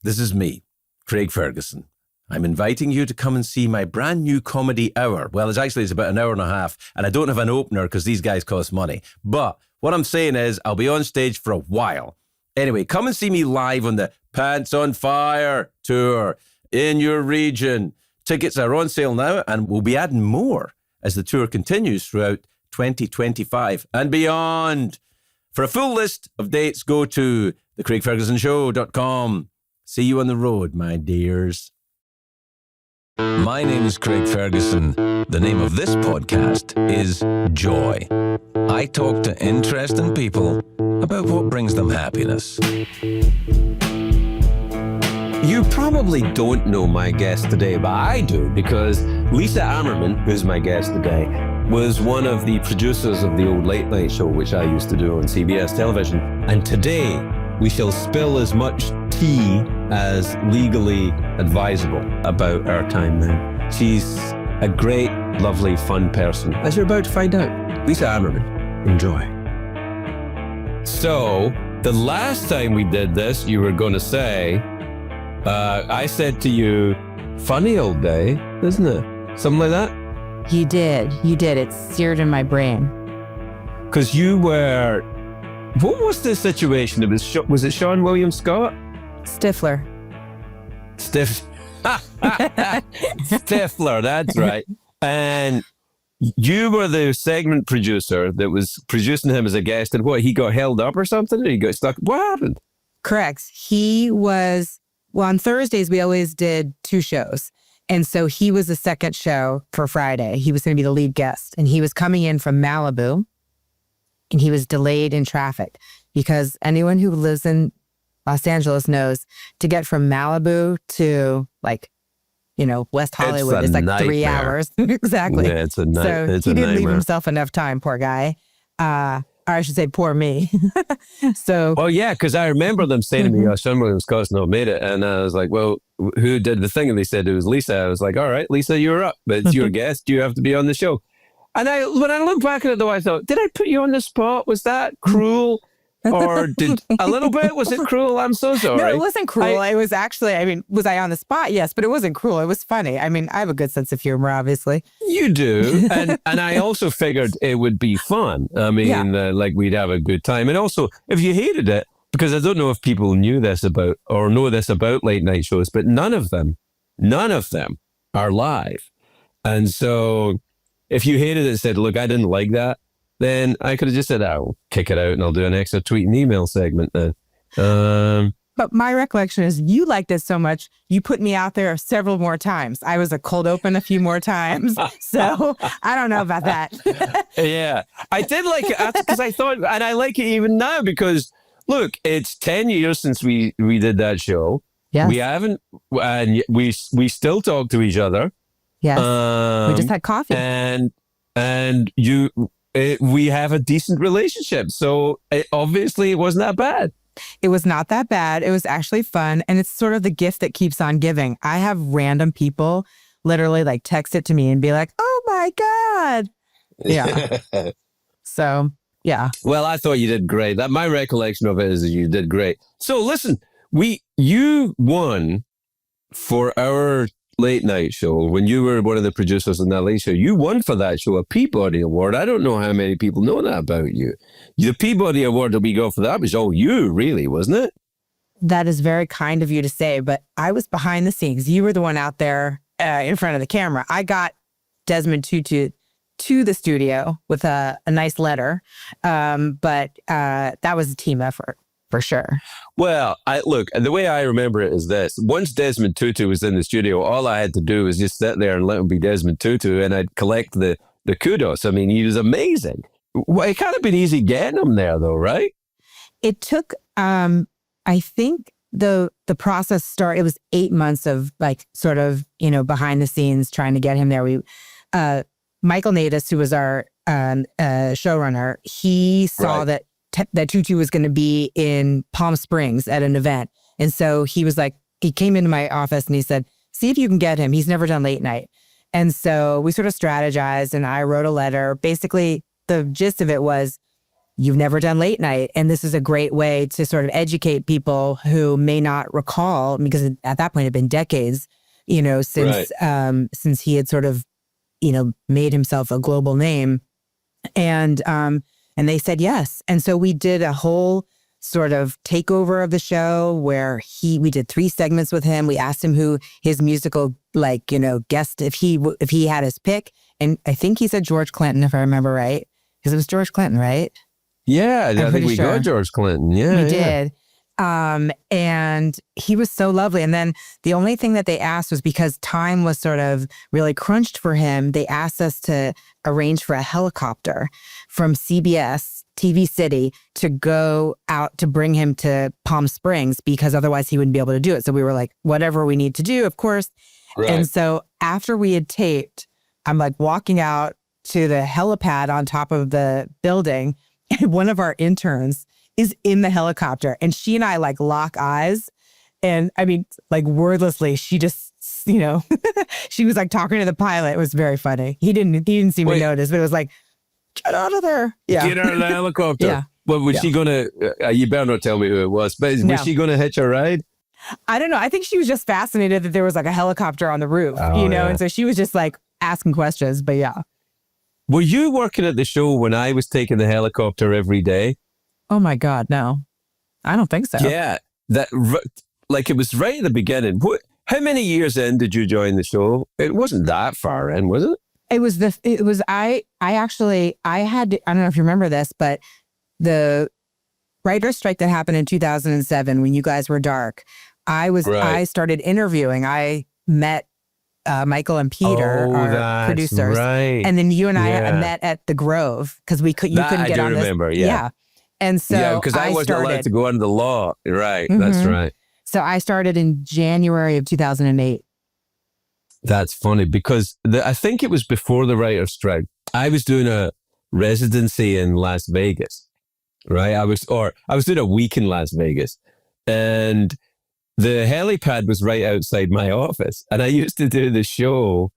This is me, Craig Ferguson. I'm inviting you to come and see my brand new comedy hour. Well, it's about an hour and a half, and I don't have an opener because these guys cost money. But what I'm saying is I'll be on stage for a while. Anyway, come and see me live on the Pants on Fire tour in your region. Tickets are on sale now, and we'll be adding more as the tour continues throughout 2025 and beyond. For a full list of dates, go to thecraigfergusonshow.com. See you on the road, my dears. My name is Craig Ferguson. The name of this podcast is Joy. I talk to interesting people about what brings them happiness. You probably don't know my guest today, but I do, because Lisa Ammerman, who's my guest today, was one of the producers of the old late night show, which I used to do on CBS television. And today, we shall spill as much tea as legally advisable about our time now. She's a great, lovely, fun person, as you're about to find out. Lisa Ammerman, enjoy. So, the last time we did this, you were going to say, I said to you, funny old day, isn't it? Something like that? You did. It's seared in my brain. Because you were... What was the situation? Was it Sean William Scott? Stifler, that's right. And you were the segment producer that was producing him as a guest, and what, he got held up or something? Or he got stuck? What happened? Correct. He was, well, on Thursdays, we always did 2 shows. And so he was the second show for Friday. He was going to be the lead guest. And he was coming in from Malibu. And he was delayed in traffic because anyone who lives in Los Angeles knows to get from Malibu to West Hollywood is like nightmare. 3 hours. Exactly. Yeah, so he didn't leave himself enough time, poor guy. Or I should say, poor me. So. Oh yeah, because I remember them saying to me, "Oh, Sean William Scott's not made it," and I was like, "Well, who did the thing?" And they said it was Lisa. I was like, "All right, Lisa, you're up, but it's your guest. You have to be on the show." And when I look back at it, though, I thought, did I put you on the spot? Was that cruel? Or a little bit? Was it cruel? I'm so sorry. No, it wasn't cruel. It was actually, was I on the spot? Yes, but it wasn't cruel. It was funny. I have a good sense of humor, obviously. You do. And I also figured it would be fun. Like we'd have a good time. And also, if you hated it, because I don't know if people knew this about or know this about late night shows, but none of them are live. And so... if you hated it and said, look, I didn't like that, then I could have just said, I'll kick it out and I'll do an extra tweet and email segment then. But my recollection is you liked it so much, you put me out there several more times. I was a cold open a few more times. So I don't know about that. Yeah, I did like it because I thought, and I like it even now because, look, it's 10 years since we did that show. Yes. We haven't, and we still talk to each other. Yes, we just had coffee. And we have a decent relationship. So obviously it wasn't that bad. It was not that bad. It was actually fun. And it's sort of the gift that keeps on giving. I have random people literally text it to me and be like, oh my God. Yeah. So, yeah. Well, I thought you did great. My recollection of it is that you did great. So listen, you won for our late night show, when you were one of the producers on that late show, you won for that show a Peabody Award. I don't know how many people know that about you. The Peabody Award that we got for that was all you, really, wasn't it? That is very kind of you to say, but I was behind the scenes. You were the one out there in front of the camera. I got Desmond Tutu to the studio with a nice letter, but that was a team effort. For sure. Well, look, the way I remember it is this. Once Desmond Tutu was in the studio, all I had to do was just sit there and let him be Desmond Tutu, and I'd collect the kudos. I mean, he was amazing. Well, it kind of been easy getting him there, though, right? It took, I think the process started, it was 8 months of sort of, behind the scenes trying to get him there. Michael Natus, who was our showrunner, he saw that Tutu was going to be in Palm Springs at an event. And so he was he came into my office and he said, see if you can get him. He's never done late night. And so we sort of strategized and I wrote a letter. Basically, the gist of it was, you've never done late night. And this is a great way to sort of educate people who may not recall, because at that point it had been decades, since he had sort of, made himself a global name. And they said yes. And so we did a whole sort of takeover of the show where we did 3 segments with him. We asked him who his musical, guest, if he had his pick. And I think he said George Clinton, if I remember right. Because it was George Clinton, right? Yeah, I think we got George Clinton. Yeah, we did. And he was so lovely. And then the only thing that they asked was, because time was sort of really crunched for him, they asked us to arrange for a helicopter from CBS TV City to go out to bring him to Palm Springs, because otherwise he wouldn't be able to do it. So we were like, whatever we need to do, of course. Right. And so after we had taped, I'm like walking out to the helipad on top of the building, and one of our interns is in the helicopter, and she and I like lock eyes. And I mean, like wordlessly, she just, she was like talking to the pilot. It was very funny. He didn't seem to notice, but it was like, get out of there. Yeah. Get out of the helicopter. Yeah. Well, was she going to, you better not tell me who it was, but was she going to hitch a ride? I don't know. I think she was just fascinated that there was like a helicopter on the roof, and so she was just like asking questions, but yeah. Were you working at the show when I was taking the helicopter every day? Oh my God, no. I don't think so. Yeah. It was right at the beginning. How many years in did you join the show? It wasn't that far in, was it? I don't know if you remember this, but the writer's strike that happened in 2007 when you guys were dark, I started interviewing. I met Michael and Peter, our producers. Right. And then you and I met at the Grove because you couldn't get on this. Remember, yeah. And so because I wasn't allowed to go under the law. Right. Mm-hmm. That's right. So I started in January of 2008. That's funny because I think it was before the writer's strike. I was doing a residency in Las Vegas, right? I was doing a week in Las Vegas, and the helipad was right outside my office. And I used to do the show.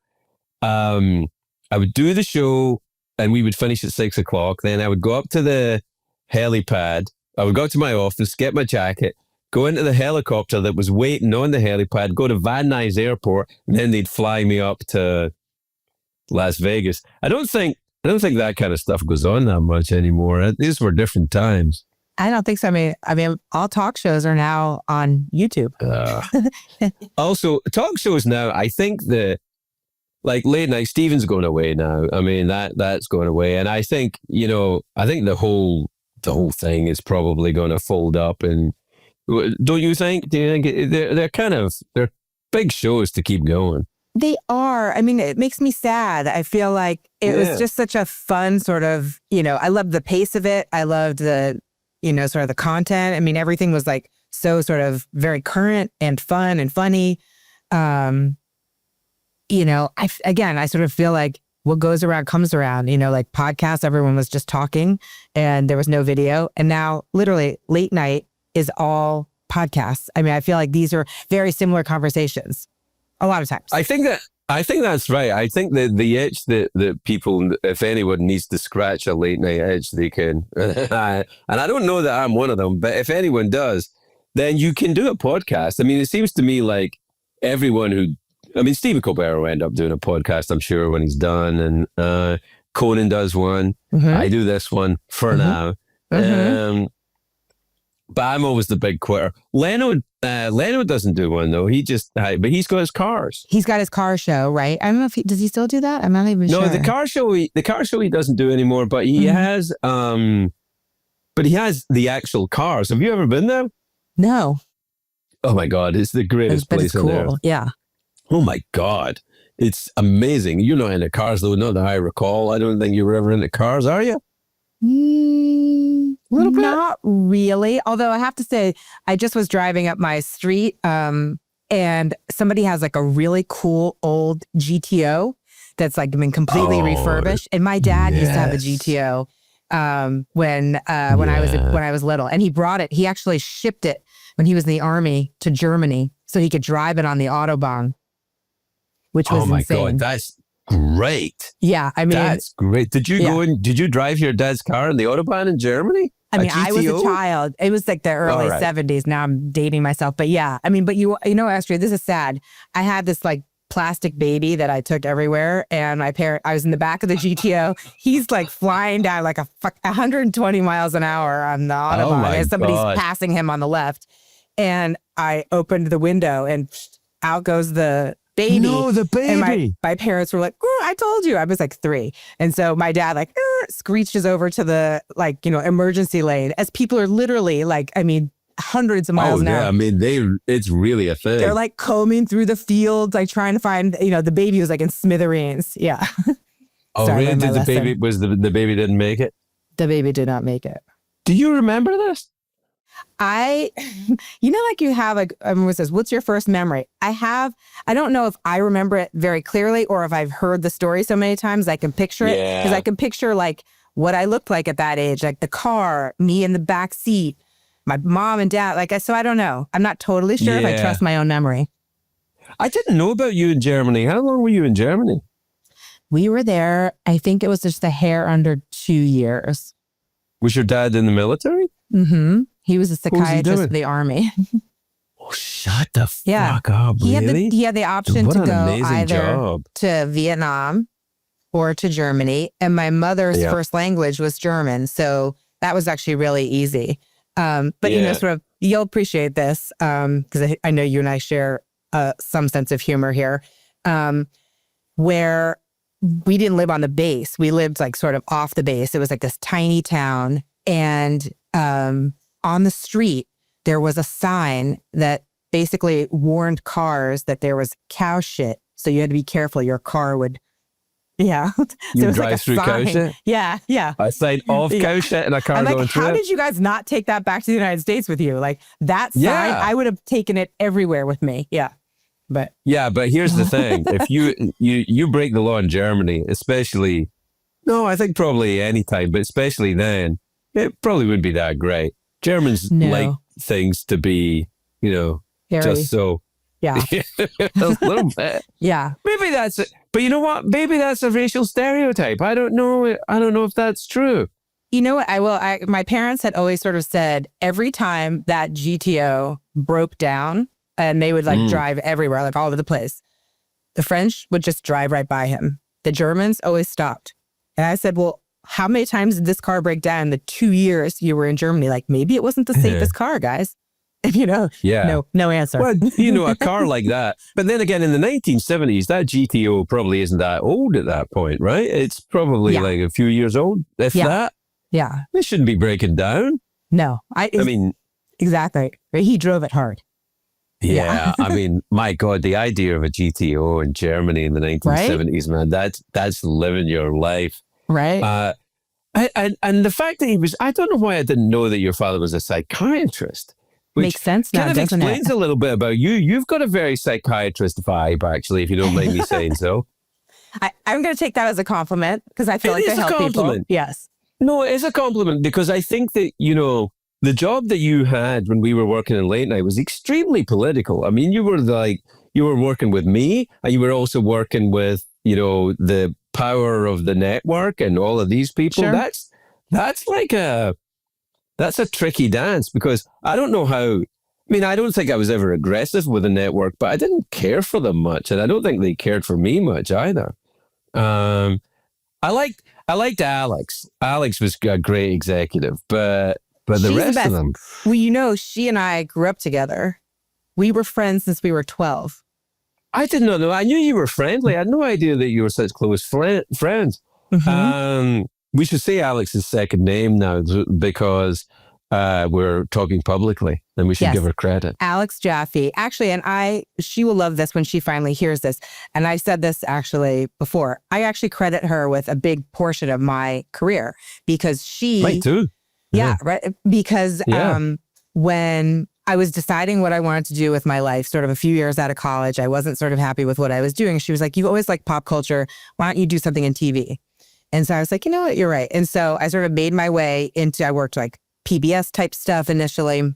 I would do the show, and we would finish at 6:00. Then I would go up to the helipad. I would go to my office, get my jacket, go into the helicopter that was waiting on the helipad, go to Van Nuys Airport, and then they'd fly me up to Las Vegas. I don't think that kind of stuff goes on that much anymore. These were different times. I don't think so. I mean, all talk shows are now on YouTube. Also, talk shows now, I think late night, Stephen's going away now. I mean, that's going away. And I think, the whole thing is probably going to fold up. And don't you think? Do you think they're big shows to keep going? They are. I mean, it makes me sad. I feel like it was just such a fun sort of, I loved the pace of it. I loved the, sort of the content. I mean, everything was like so sort of very current and fun and funny. I sort of feel like what goes around comes around, like podcasts, everyone was just talking and there was no video. And now literally late night is all podcasts. I mean, I feel like these are very similar conversations a lot of times. I think that's right. I think that the itch that people, if anyone needs to scratch a late night itch, they can. And I don't know that I'm one of them, but if anyone does, then you can do a podcast. I mean, it seems to me like Stephen Colbert will end up doing a podcast, I'm sure, when he's done. And Conan does one. Mm-hmm. I do this one for now. Mm-hmm. But I'm always the big quitter. Leno doesn't do one though. But he's got his cars. He's got his car show, right? I don't know if does he still do that? I'm not even sure. No, the car show he doesn't do anymore. But he has, but he has the actual cars. Have you ever been there? No. Oh my God, it's the greatest place on earth. Yeah. Oh my God, it's amazing. You're not into cars though, not that I recall. I don't think you were ever into cars, are you? A little bit. Not really. Although I have to say, I just was driving up my street and somebody has like a really cool old GTO that's like been completely refurbished. And my dad used to have a GTO when I was little, and he brought it. He actually shipped it when he was in the army to Germany so he could drive it on the Autobahn, which was insane. God, great. Yeah, I mean, that's great. Did you go and did you drive your dad's car in the Autobahn in Germany? I mean, I was a child. It was like the early 70s. Now I'm dating myself. But yeah, I mean, but you know, Astrid, this is sad. I had this like plastic baby that I took everywhere. And I was in the back of the GTO. He's like flying down like 120 miles an hour on the Autobahn as somebody's passing him on the left. And I opened the window and out goes the baby. No, the baby. And my parents were like, I told you. I was like 3. And so my dad like screeches over to the emergency lane as people are literally like, I mean, hundreds of miles an hour. I mean, it's really a thing. They're like combing through the fields, like trying to find, the baby was like in smithereens. Yeah. Sorry, really? Did the baby didn't make it? The baby did not make it. Do you remember this? like you have like, everyone says, what's your first memory? I don't know if I remember it very clearly or if I've heard the story so many times I can picture it. Because I can picture like what I looked like at that age, like the car, me in the back seat, my mom and dad. So I don't know. I'm not totally sure if I trust my own memory. I didn't know about you in Germany. How long were you in Germany? We were there, I think it was just a hair under 2 years. Was your dad in the military? Mm-hmm. He was a psychiatrist in the army. Oh, shut the fuck up, really? He had the option to go either to Vietnam or to Germany. And my mother's first language was German. So that was actually really easy. But, you'll appreciate this because I know you and I share some sense of humor here, where we didn't live on the base. We lived like sort of off the base. It was like this tiny town. And on the street, there was a sign that basically warned cars that there was cow shit. So you had to be careful. Your car would, so you drive through cow shit? Yeah. A sign of cow shit and a car going through it? How did you guys not take that back to the United States with you? Like that sign, I would have taken it everywhere with me. Yeah. But here's the thing. If you break the law in Germany, especially, I think probably any time, but especially then, it probably wouldn't be that great. Germans like things to be, just so. Yeah. A little bit. Yeah. Maybe that's it. But you know what? Maybe that's a racial stereotype. I don't know if that's true. You know what? My parents had always sort of said every time that GTO broke down and they would like drive everywhere, like all over the place, the French would just drive right by him. The Germans always stopped. And I said, well, how many times did this car break down in the 2 years you were in Germany? Like maybe it wasn't the safest car, guys. No answer. Well, a car like that. But then again, in the 1970s, that GTO probably isn't that old at that point, right? It's probably like a few years old, if that. Yeah. It shouldn't be breaking down. No. I mean, exactly. He drove it hard. Yeah. I mean, my God, the idea of a GTO in Germany in the 1970s, man, that's living your life. Right. And the fact that I don't know why I didn't know that your father was a psychiatrist. Which makes sense now, kind of explains a little bit about you. You've got a very psychiatrist vibe, actually, if you don't mind me saying so. I'm going to take that as a compliment because I feel like they help people. Yes. No, it is a compliment because I think that, the job that you had when we were working in late night was extremely political. I mean, you were working with me and you were also working with, the power of the network and all of these people. Sure. That's a tricky dance because I don't know how. I mean, I don't think I was ever aggressive with the network, but I didn't care for them much, and I don't think they cared for me much either. I liked Alex. Alex was a great executive, but the rest of them. Well, she and I grew up together. We were friends since we were 12. I did not know. I knew you were friendly. I had no idea that you were such close friends. Mm-hmm. We should say Alex's second name now because we're talking publicly and we should give her credit. Alex Jaffe. Actually, and she will love this when she finally hears this. And I said this actually before. I actually credit her with a big portion of my career because she... Right, too. Yeah, right. Because when I was deciding what I wanted to do with my life, sort of a few years out of college, I wasn't sort of happy with what I was doing. She was like, you always like pop culture. Why don't you do something in TV? And so I was like, you know what, you're right. And so I sort of made my way I worked like PBS type stuff initially,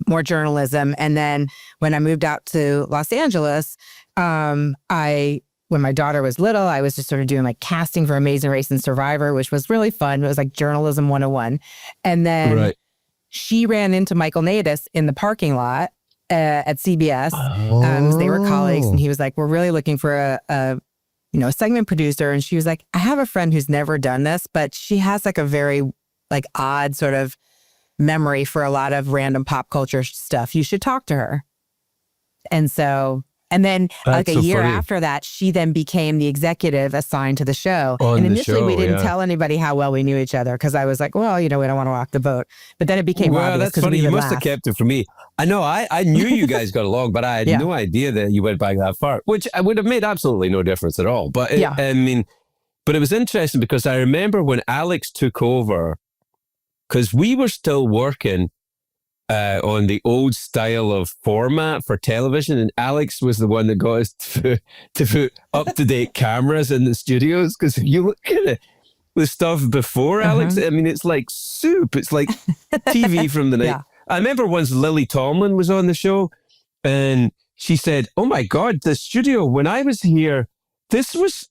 more journalism. And then when I moved out to Los Angeles, I when my daughter was little, I was just sort of doing like casting for Amazing Race and Survivor, which was really fun. It was like journalism 101. And then she ran into Michael Natus in the parking lot at CBS. They were colleagues, and he was like, we're really looking for a segment producer. And she was like, I have a friend who's never done this, but she has like a very like odd sort of memory for a lot of random pop culture stuff. You should talk to her. And then like a year after that, she then became the executive assigned to the show. And initially we didn't tell anybody how well we knew each other because I was like, well, we don't want to walk the boat. But then it became obvious. That's funny. You must have kept it from me. I know I knew you guys got along, but I had no idea that you went back that far, which would have made absolutely no difference at all. But but it was interesting because I remember when Alex took over, because we were still working on the old style of format for television, and Alex was the one that got us to put up-to-date cameras in the studios, because if you look at the stuff before Alex, I mean, it's like soup. It's like TV from the night. I remember once Lily Tomlin was on the show, and she said, oh my God, the studio, when I was here, this was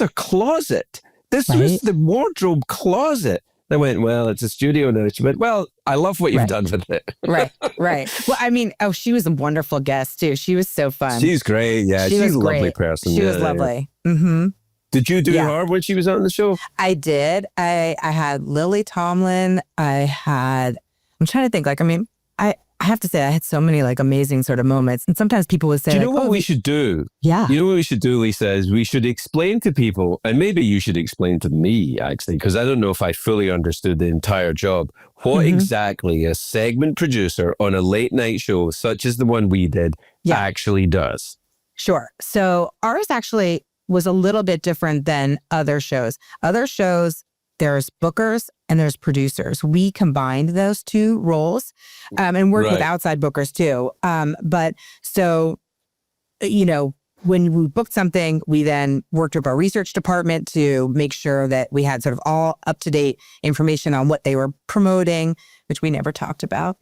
a closet. This was the wardrobe closet. I went, well, it's a studio now. She went, well, I love what you've done with it. Right. Well, I mean, she was a wonderful guest too. She was so fun. She's great. Yeah, she's a lovely person. She was lovely. Yeah. Mm-hmm. Did you do her when she was on the show? I did. I had Lily Tomlin. I'm trying to think. Like, I mean, I have to say, I had so many like amazing sort of moments. And sometimes people would say, do you know what we should do? Yeah. You know what we should do, Lisa, is we should explain to people, and maybe you should explain to me, actually, because I don't know if I fully understood the entire job, what exactly a segment producer on a late night show, such as the one we did, actually does. Sure. So ours actually was a little bit different than other shows. Other shows, there's bookers and there's producers. We combined those two roles and worked with outside bookers too. But so, when we booked something, we then worked with our research department to make sure that we had sort of all up-to-date information on what they were promoting, which we never talked about.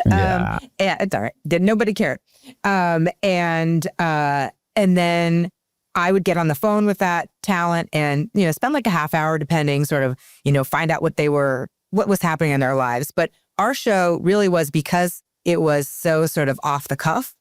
Yeah, it's all right. Nobody cared. And then I would get on the phone with that talent and, spend like a half hour, depending, sort of, find out what was happening in their lives. But our show really was, because it was so sort of off the cuff.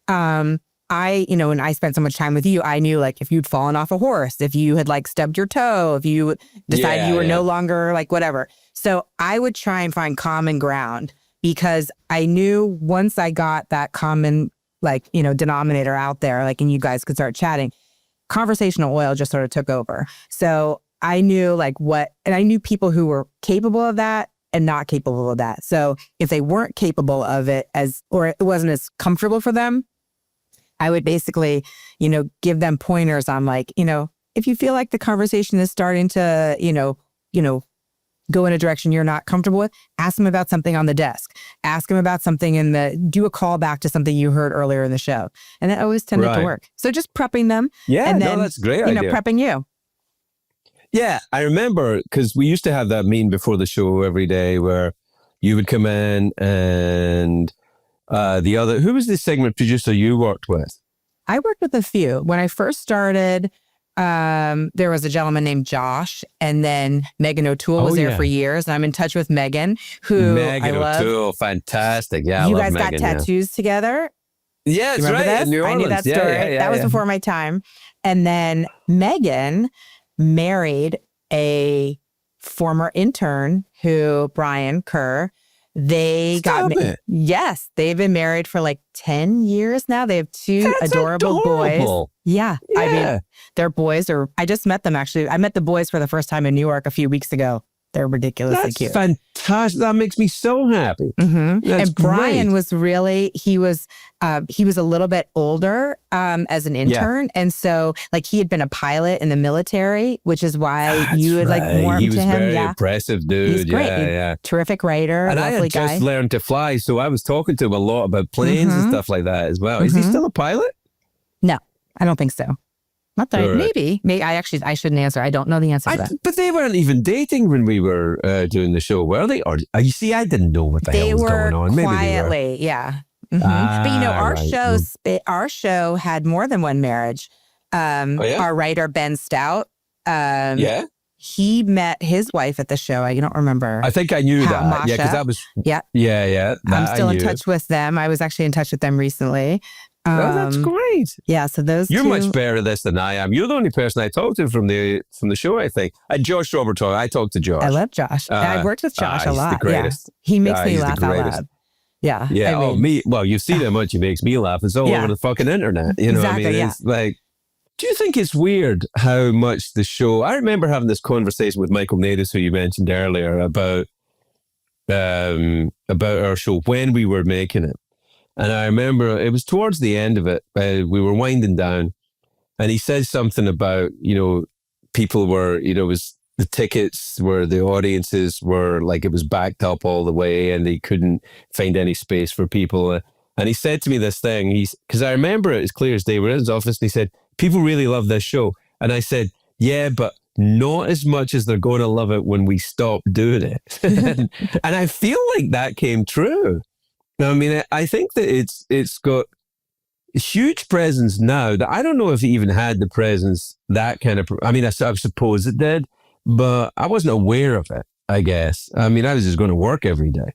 When I spent so much time with you, I knew like if you'd fallen off a horse, if you had like stubbed your toe, if you decided you were no longer like whatever. So I would try and find common ground, because I knew once I got that common, denominator out there, and you guys could start chatting, conversational oil just sort of took over. So I knew and I knew people who were capable of that and not capable of that. So if they weren't capable of it or it wasn't as comfortable for them, I would basically, give them pointers on if you feel like the conversation is starting to, go in a direction you're not comfortable with, ask them about something on the desk. Ask them about something do a call back to something you heard earlier in the show. And that always tended to work. So just prepping them. Yeah, and then, that's a great idea. Prepping you. Yeah, I remember, because we used to have that meeting before the show every day where you would come in and who was the segment producer you worked with? I worked with a few. When I first started, there was a gentleman named Josh, and then Megan O'Toole was there for years. And I'm in touch with Megan, who I love. Megan O'Toole, fantastic. Yeah, you guys got tattoos together? Yeah, that's right. This? In New Orleans. I knew that story. That was before my time. And then Megan married a former intern Brian Kerr. They Yes, they've been married for like 10 years now. They have two adorable boys. Yeah. I mean, their boys I just met them actually. I met the boys for the first time in New York a few weeks ago. They're ridiculously cute. Fantastic. That makes me so happy. Mm-hmm. And Brian was he was a little bit older as an intern. And so he had been a pilot in the military, which is why you would warm to him. He was very impressive dude. He's great. Yeah. Terrific writer. And I had just learned to fly. So I was talking to him a lot about planes and stuff like that as well. Mm-hmm. Is he still a pilot? No, I don't think so. Not that maybe I shouldn't answer. I don't know the answer to that. But they weren't even dating when we were doing the show, were they? Or you see, I didn't know what the hell was going on. Maybe quietly, they were. Yeah. Mm-hmm. But our show had more than one marriage. our writer, Ben Stout. Yeah. He met his wife at the show. I don't remember. I think I knew that. Masha. Yeah, because that was... Yeah. Yeah. I'm still in touch with them. I was actually in touch with them recently. That's great. Yeah, so those You're two... much better at this than I am. You're the only person I talked to from the show, I think. Josh Robert, I talked to Josh. I love Josh. I worked with Josh a lot. He's the greatest. Yeah. He makes me laugh out loud. Yeah. Yeah. Well, you've seen how much he makes me laugh. It's all over the fucking internet. You know exactly, what I mean? It's like... Do you think it's weird how much the show... I remember having this conversation with Michael Nadis, who you mentioned earlier, about our show when we were making it. And I remember it was towards the end of it. We were winding down, and he said something about, people were, the tickets were, the audiences were like, it was backed up all the way and they couldn't find any space for people. And he said to me this thing, because I remember it as clear as day. We're in his office and he said, people really love this show. And I said, yeah, but not as much as they're going to love it when we stop doing it. And I feel like that came true. I mean, I think that it's got a huge presence now that I don't know if it even had the presence that kind of... I mean, I suppose it did, but I wasn't aware of it, I guess. I mean, I was just going to work every day.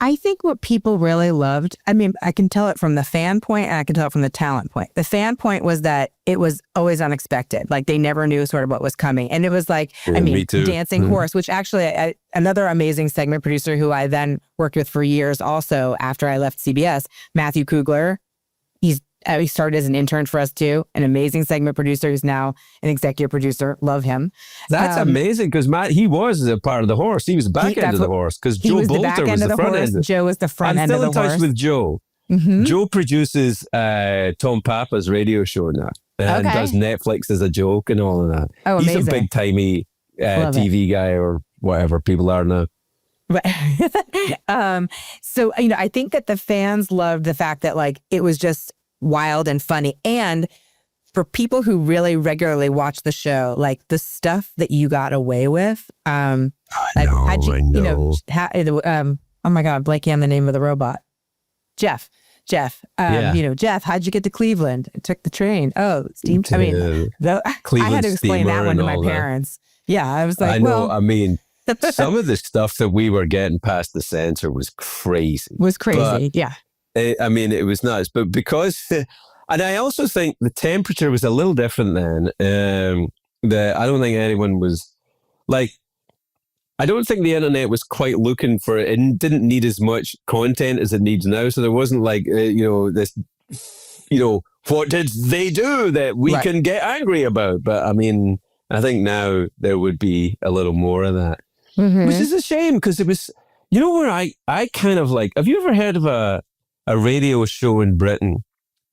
I think what people really loved, I mean, I can tell it from the fan point and I can tell it from the talent point. The fan point was that it was always unexpected. Like they never knew sort of what was coming. And it was like, me too. Dancing Horse, which actually another amazing segment producer who I then worked with for years also after I left CBS, Matthew Kugler. He started as an intern for us too. An amazing segment producer who's now an executive producer. Love him. That's amazing because Matt, he was a part of the horse. He was the back end of the horse because Joe Bolter was the front end. Joe was the front end of the horse. I'm still in touch with Joe. Mm-hmm. Joe produces Tom Papa's radio show now and does Netflix as a joke and all of that. Oh, amazing. He's a big-timey TV guy or whatever people are now. So, I think that the fans loved the fact that like it was just wild and funny. And for people who really regularly watch the show, like the stuff that you got away with. I know. Oh my God, blanking on the name of the robot. Jeff. Jeff, how'd you get to Cleveland? I took the train. Oh, steam. I mean, I had to explain that one to my parents. Yeah, I was like, I know. I mean, some of the stuff that we were getting past the censor was crazy. Yeah. I mean, it was nuts, but because, and I also think the temperature was a little different then. I don't think anyone was like, I don't think the internet was quite looking for it. It didn't need as much content as it needs now. So there wasn't like, this, what did they do that we can get angry about? But I mean, I think now there would be a little more of that, which is a shame because it was, where I kind of like, have you ever heard of a radio show in Britain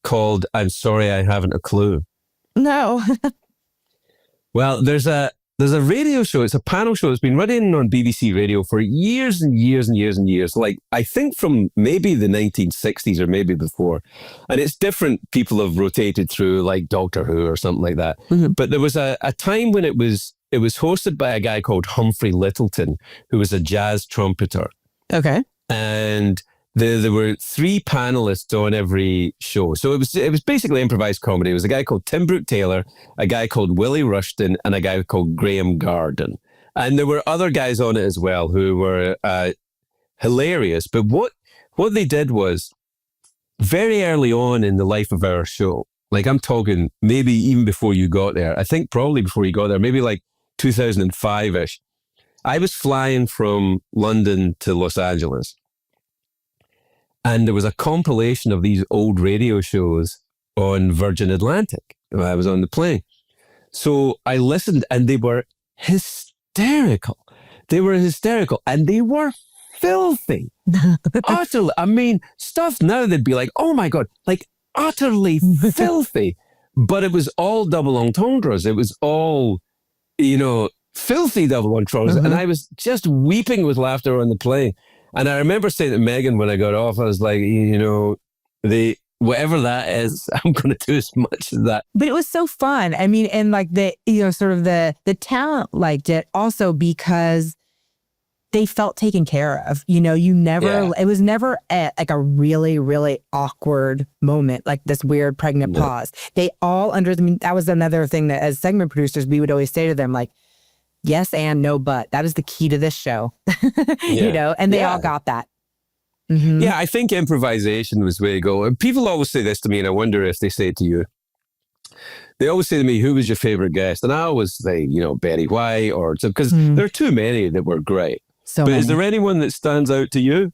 called I'm Sorry I Haven't a Clue? No. Well, there's a radio show. It's a panel show. It's been running on BBC Radio for years and years and years and years. Like, I think from maybe the 1960s or maybe before. And it's different people have rotated through, like Doctor Who or something like that. Mm-hmm. But there was a time when it was hosted by a guy called Humphrey Lyttelton, who was a jazz trumpeter. Okay. And there were 3 panelists on every show. So it was basically improvised comedy. It was a guy called Tim Brooke Taylor, a guy called Willie Rushton, and a guy called Graham Garden. And there were other guys on it as well who were hilarious. But what they did was, very early on in the life of our show, like I'm talking maybe even before you got there, I think probably before you got there, maybe like 2005-ish, I was flying from London to Los Angeles. And there was a compilation of these old radio shows on Virgin Atlantic. I was on the plane. So I listened and they were hysterical. And they were filthy. Utterly. I mean, stuff now they'd be like, oh my God, like utterly filthy. But it was all double entendres. It was all, filthy double entendres. And I was just weeping with laughter on the plane. And I remember saying to Megan when I got off, I was like, whatever that is, I'm going to do as much as that. But it was so fun. I mean, and like the talent liked it also because they felt taken care of. You know, it was never like a really, really awkward moment, like this weird pregnant pause. They all that was another thing that as segment producers, we would always say to them, like, yes and no but. That is the key to this show, you know, and they all got that. Mm-hmm. Yeah, I think improvisation was the way to go. And people always say this to me, and I wonder if they say it to you. They always say to me, who was your favorite guest? And I always say, you know, Betty White, or because there are too many that were great. But is there anyone that stands out to you?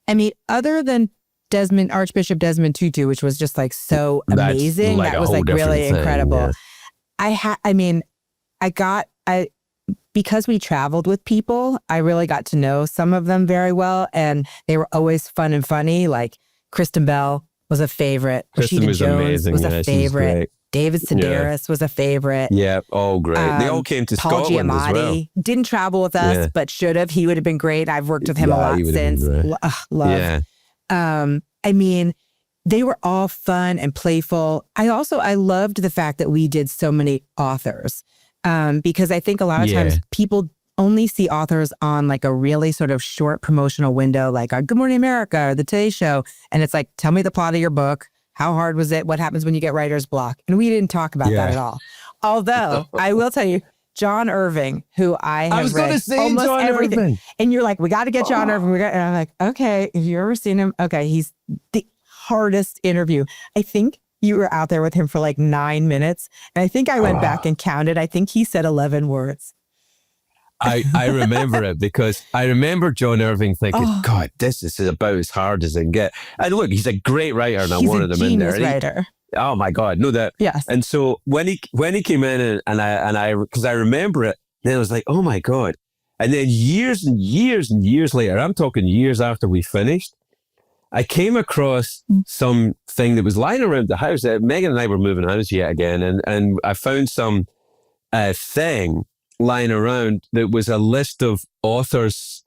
I mean, other than Archbishop Desmond Tutu, which was just like so amazing. That was like really incredible. Yeah. Because we traveled with people, I really got to know some of them very well. And they were always fun and funny. Like Kristen Bell was a favorite. Kristen was Jones amazing. was a favorite. David Sedaris was a favorite. Yeah, all great. They all came to Paul Scotland Giamatti as well. didn't travel with us, but should have. He would have been great. I've worked with him a lot since. Love. Yeah. I mean, they were all fun and playful. I loved the fact that we did so many authors, because I think a lot of times people only see authors on like a really sort of short promotional window, like on Good Morning America or The Today Show. And it's like, tell me the plot of your book. How hard was it? What happens when you get writer's block? And we didn't talk about that at all. Although I will tell you, John Irving, who I have read almost John everything. Irving. And you're like, we got to get John Irving. And I'm like, okay, have you ever seen him? Okay, he's the hardest interview. I think you were out there with him for like 9 minutes. And I think I went back and counted. I think he said 11 words. I remember it because I remember John Irving thinking, God, this is about as hard as it can get. And look, he's a great writer, and I wanted him in there. He's a genius writer. Oh my God, no doubt. Yes. And so when he came in and I because I remember it, then I was like, oh my God. And then years and years and years later, I'm talking years after we finished, I came across something that was lying around the house. Megan and I were moving house yet again, and I found some thing lying around that was a list of authors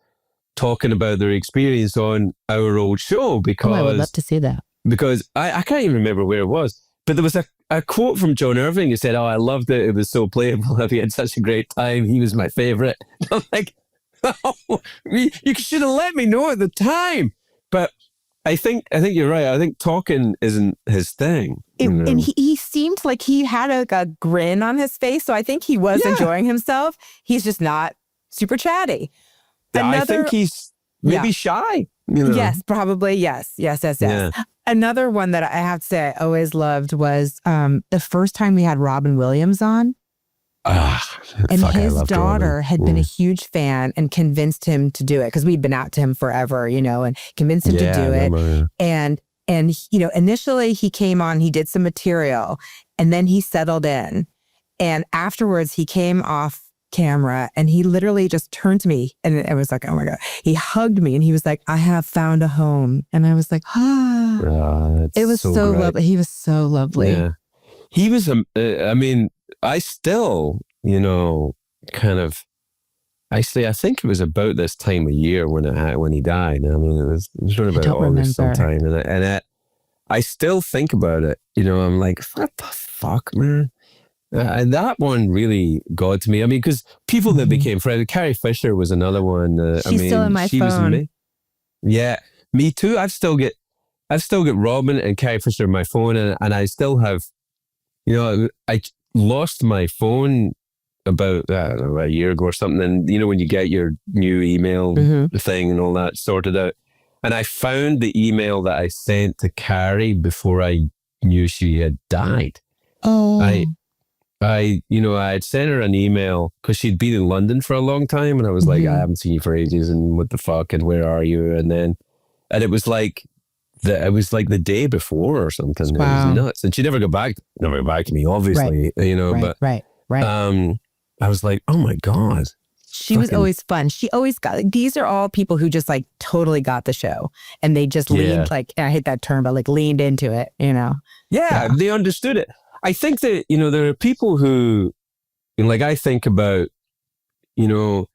talking about their experience on our old show, because I would love to see that. Because I can't even remember where it was, but there was a quote from John Irving who said, oh, I loved it. It was so playable. We had such a great time. He was my favorite. I'm like, oh, you should have let me know at the time. But I think you're right. I think talking isn't his thing. And he seemed like he had a grin on his face. So I think he was enjoying himself. He's just not super chatty. I think he's maybe shy. You know? Yes, probably. Yes. Yeah. Another one that I have to say I always loved was the first time we had Robin Williams on. And his daughter had been a huge fan and convinced him to do it, because we'd been out to him forever, you know, and convinced him to do it. And you know, initially he came on, he did some material, and then he settled in. And afterwards he came off camera and he literally just turned to me, and it was like, oh my God, he hugged me and he was like, I have found a home. And I was like, it was so lovely. He was so lovely. Yeah. He was, I mean, I still, you know, kind of, I think it was about this time of year when he died. I mean, it was around about August sometime. And I still think about it. You know, I'm like, what the fuck, man? And that one really got to me. I mean, because people that became friends, Carrie Fisher was another one. She's still in my phone. Yeah, me too. I've still got Robin and Carrie Fisher in my phone, and I still have, you know, I lost my phone about a year ago or something. And you know, when you get your new email thing and all that sorted out, and I found the email that I sent to Carrie before I knew she had died. Oh. I had sent her an email because she'd been in London for a long time, and I was like, I haven't seen you for ages, and what the fuck, and where are you? And it was like the day before or something. Wow. It was nuts, and she never got back to me, obviously, you know. Right. I was like, oh my God. She was always fun. She always these are all people who just like totally got the show, and they just leaned, like, I hate that term, but like leaned into it, you know? Yeah, they understood it. I think that, you know, there are people who, you know, like I think about, you know,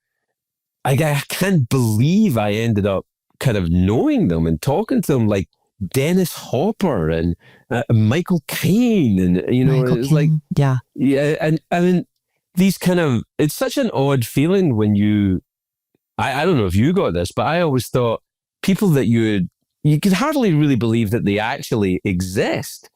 I can't believe I ended up kind of knowing them and talking to them, like Dennis Hopper and Michael Caine, and, you know, it's like, and I mean, these kind of, it's such an odd feeling when you I don't know if you got this, but I always thought people that you could hardly really believe that they actually exist.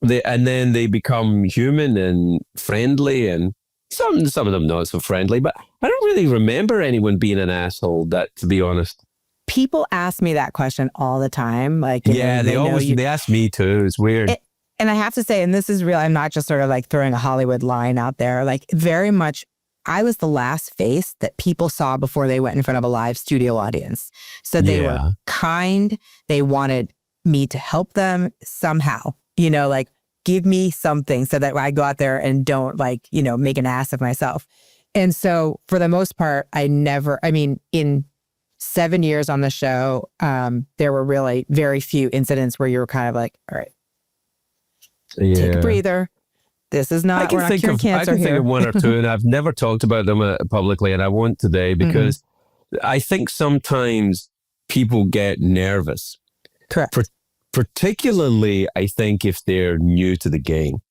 And then they become human and friendly, and some of them not so friendly, but I don't really remember anyone being an asshole, that, to be honest. People ask me that question all the time. Like, yeah, they ask me too. It's weird. And I have to say, and this is real, I'm not just sort of like throwing a Hollywood line out there, like very much, I was the last face that people saw before they went in front of a live studio audience. So they were kind. They wanted me to help them somehow, like give me something so that I go out there and don't like, make an ass of myself. And so for the most part, in 7 years on the show, there were really very few incidents where you were kind of like, all right, take a breather. This is not, we're not curing cancer here. I can think of one or two, and I've never talked about them publicly, and I won't today because I think sometimes people get nervous. Correct. Particularly, I think, if they're new to the game.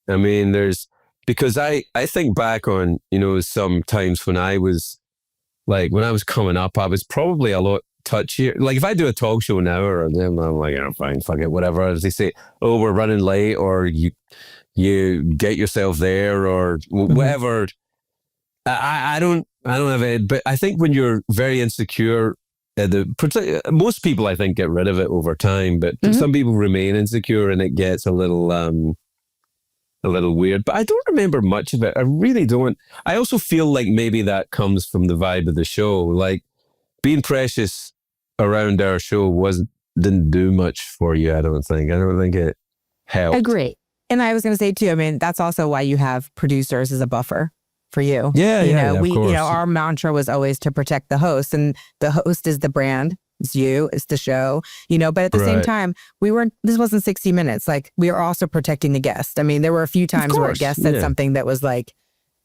I mean, because I think back on, some times when I was coming up, I was probably a lot touchier. Like if I do a talk show now, or I'm like, fine, fuck it, whatever. As they say, oh, we're running late, or you get yourself there, or whatever. I don't have it, but I think when you're very insecure, most people, I think, get rid of it over time, but some people remain insecure, and it gets a little weird. But I don't remember much of it. I really don't. I also feel like maybe that comes from the vibe of the show. Like being precious around our show didn't do much for you. I don't think it helped. Agree. And I was going to say too, I mean, that's also why you have producers as a buffer for you. Yeah, of course. Our mantra was always to protect the host, and the host is the brand. It's you, it's the show, but at the same time, this wasn't 60 Minutes. Like we were also protecting the guest. I mean, there were a few times where a guest said something that was like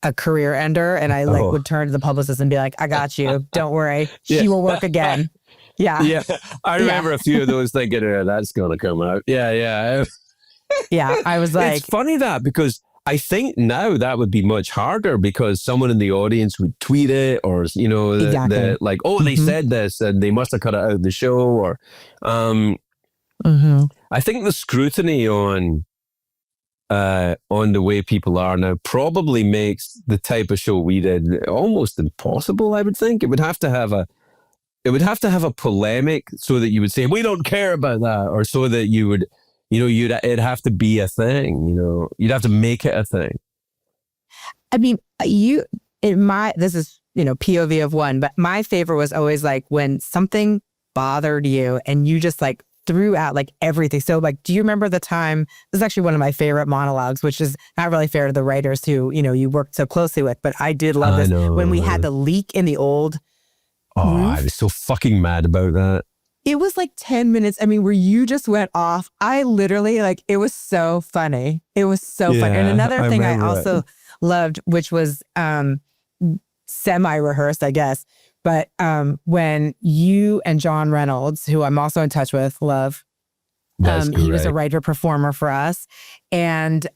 a career ender, and I would turn to the publicist and be like, I got you. Don't worry. She will work again. Yeah. Yeah. I remember a few of those thinking, that's going to come out. Yeah. Yeah, I was like... It's funny because I think now that would be much harder because someone in the audience would tweet it, or, like, oh, they said this and they must have cut it out of the show, or... I think the scrutiny on the way people are now probably makes the type of show we did almost impossible, I would think. It would have to have a polemic so that you would say, we don't care about that, or so that you would... it'd have to be a thing, you'd have to make it a thing. I mean, this is, POV of one, but my favorite was always like when something bothered you and you just like threw out like everything. So like, do you remember the time, this is actually one of my favorite monologues, which is not really fair to the writers who, you worked so closely with, but I did love this. When we had the leak in the old roof. I was so fucking mad about that. It was like 10 minutes. I mean, where you just went off. I literally it was so funny. It was so funny. And another thing I also loved, which was semi-rehearsed, I guess. But when you and John Reynolds, who I'm also in touch with, love, he was a writer performer for us. And